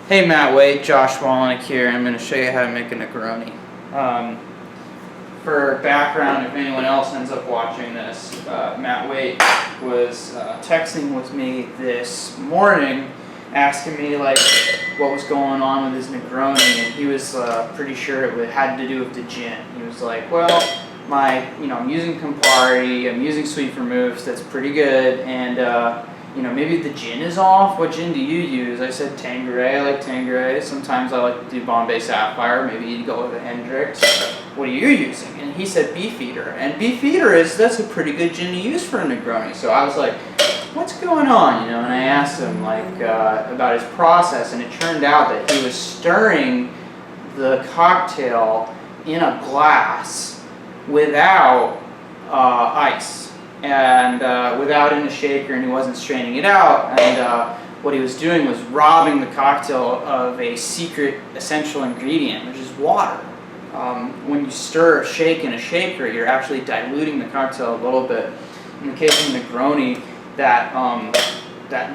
Hey Matt, Wade, Josh Wallenick here. I'm going to show you how to make a Negroni. For background, if anyone else ends up watching this, Matt Wade was texting with me this morning asking me like what was going on with his Negroni, and he was pretty sure it had to do with the gin. He was like, well, I'm using Campari, I'm using sweet vermouths, that's pretty good, and maybe the gin is off. What gin do you use? I said Tanqueray. I like Tanqueray. Sometimes I like to do Bombay Sapphire. Maybe you'd go with a Hendrix. What are you using? And he said Beefeater. And Beefeater that's a pretty good gin to use for a Negroni. So I was like, what's going on? And I asked him about his process, and it turned out that he was stirring the cocktail in a glass without ice. And without in a shaker, and he wasn't straining it out, and what he was doing was robbing the cocktail of a secret essential ingredient, which is water. When you stir or shake in a shaker, you're actually diluting the cocktail a little bit. In the case of Negroni, that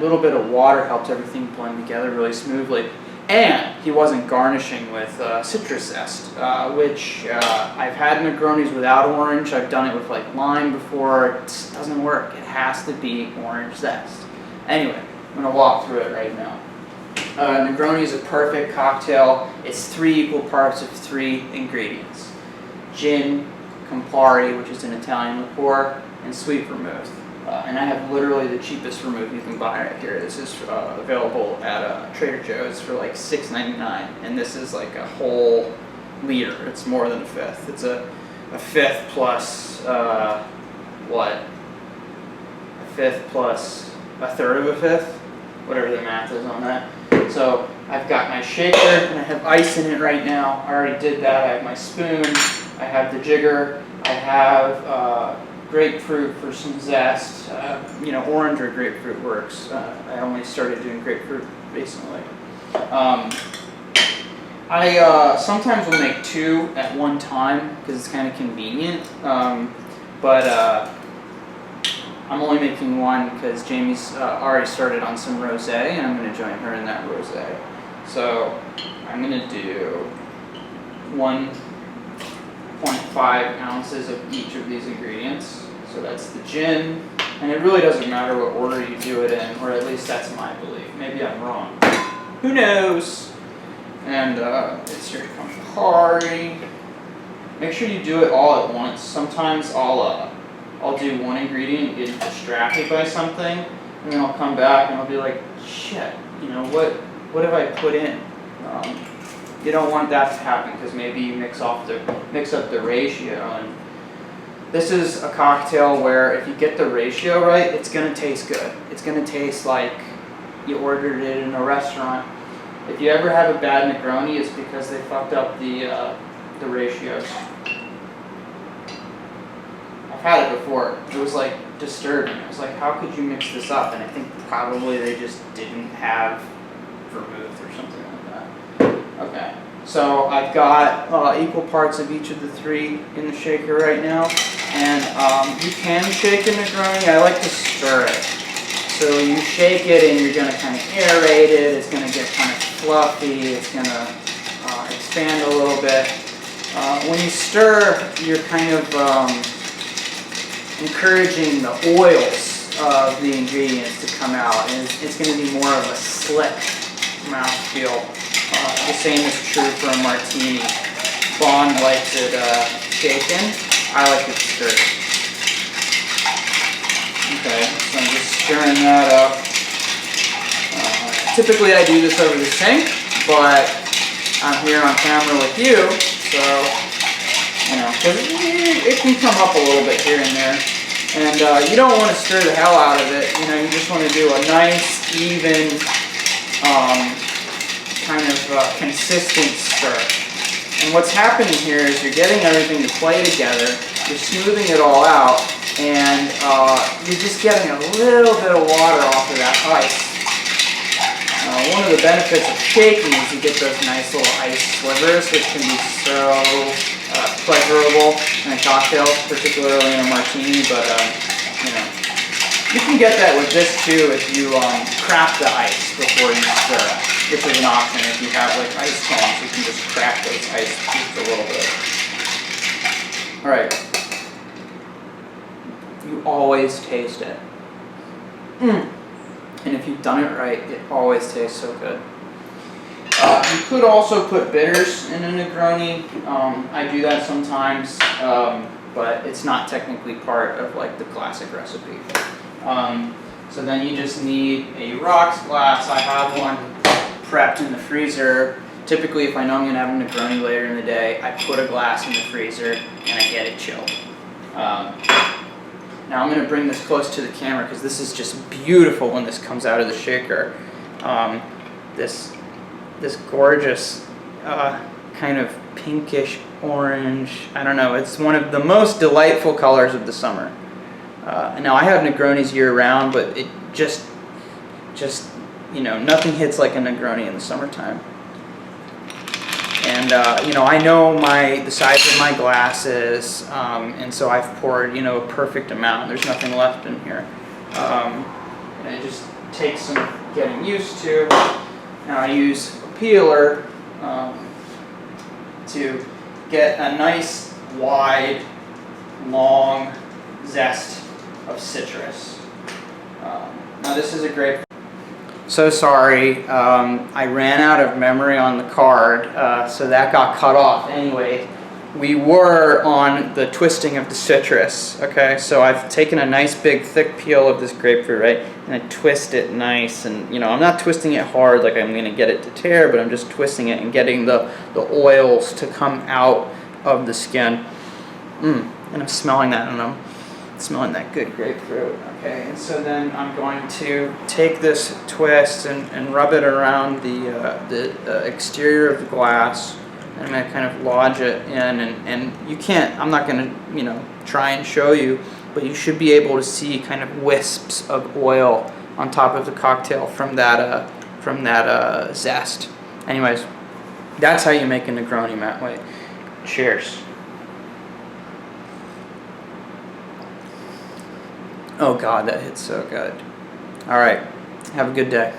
little bit of water helped everything blend together really smoothly. And he wasn't garnishing with citrus zest, which I've had Negronis without orange. I've done it with lime before. It doesn't work. It has to be orange zest. Anyway, I'm going to walk through it right now. Negroni is a perfect cocktail. It's 3 equal parts of 3 ingredients: gin, Campari, which is an Italian liqueur, and sweet vermouth. And I have literally the cheapest vermouth you can buy right here. This is available at Trader Joe's for like $6.99, and this is like a whole liter. It's more than a fifth. It's a fifth plus a fifth plus a third of a fifth, whatever the math is on that. So I've got my shaker, and I have ice in it right now. I already did that. I have my spoon. I have the jigger. I have grapefruit for some zest. Orange or grapefruit works. I only started doing grapefruit recently. I sometimes will make 2 at one time because it's kind of convenient. But I'm only making 1 because Jamie's already started on some rosé, and I'm going to join her in that rosé. So I'm going to do 1.5 ounces of each of these ingredients. So that's the gin, and it really doesn't matter what order you do it in, or at least that's my belief. Maybe I'm wrong. Who knows? And it's your Campari. Make sure you do it all at once. Sometimes I'll do one ingredient and get distracted by something, and then I'll come back and I'll be like, shit, what have I put in? You don't want that to happen because maybe you mix up the ratio. And this is a cocktail where if you get the ratio right, it's going to taste good. It's going to taste like you ordered it in a restaurant. If you ever have a bad Negroni, it's because they fucked up the ratios. I've had it before. It was disturbing. It was like, how could you mix this up? And I think probably they just didn't have vermouth or something like that. Okay. So I've got equal parts of each of the 3 in the shaker right now, and you can shake a Negroni. I like to stir it. So you shake it, and you're going to kind of aerate it. It's going to get kind of fluffy. It's going to expand a little bit. When you stir, you're kind of encouraging the oils of the ingredients to come out, and it's going to be more of a slick mouthfeel. The same is true for a martini. Bond likes it shaken. I like it stirred. Okay, so I'm just stirring that up. Typically I do this over the sink, but I'm here on camera with you, so, because it can come up a little bit here and there. And you don't want to stir the hell out of it. You just want to do a nice, even, kind of consistent stir. And what's happening here is you're getting everything to play together, you're smoothing it all out, and you're just getting a little bit of water off of that ice. One of the benefits of shaking is you get those nice little ice slivers, which can be so pleasurable in a cocktail, particularly in a martini, but you can get that with this too if you crack the ice before you stir it. which is an option. If you have like ice cones, you can just crack those ice cubes a little bit. All right. You always taste it. And if you've done it right, it always tastes so good. You could also put bitters in a Negroni. I do that sometimes, but it's not technically part of like the classic recipe. So then you just need a rocks glass. I have one prepped in the freezer. Typically, if I know I'm gonna have a Negroni later in the day, I put a glass in the freezer and I get it chilled. Now I'm going to bring this close to the camera because this is just beautiful when this comes out of the shaker. This gorgeous kind of pinkish orange, I don't know, it's one of the most delightful colors of the summer. Now I have Negronis year round, but it just you know, nothing hits like a Negroni in the summertime. And you know, I know the size of my glasses, and so I've poured, you know, a perfect amount. There's nothing left in here, and it just takes some getting used to. Now I use a peeler to get a nice wide, long zest of citrus. Now this is a great. So sorry, I ran out of memory on the card, so that got cut off. Anyway, we were on the twisting of the citrus, okay? So I've taken a nice big thick peel of this grapefruit, right? And I twist it nice, and you know, I'm not twisting it hard like I'm gonna get it to tear, but I'm just twisting it and getting the oils to come out of the skin. And I'm smelling that, and I'm smelling that good grapefruit. Okay, and so then I'm going to take this twist and rub it around the exterior of the glass, and I'm going to kind of lodge it in, and you can't, I'm not going to, you know, try and show you, but you should be able to see kind of wisps of oil on top of the cocktail from that zest. Anyways, that's how you make a Negroni, Matt. Wait, cheers. Oh God, that hits so good. All right, have a good day.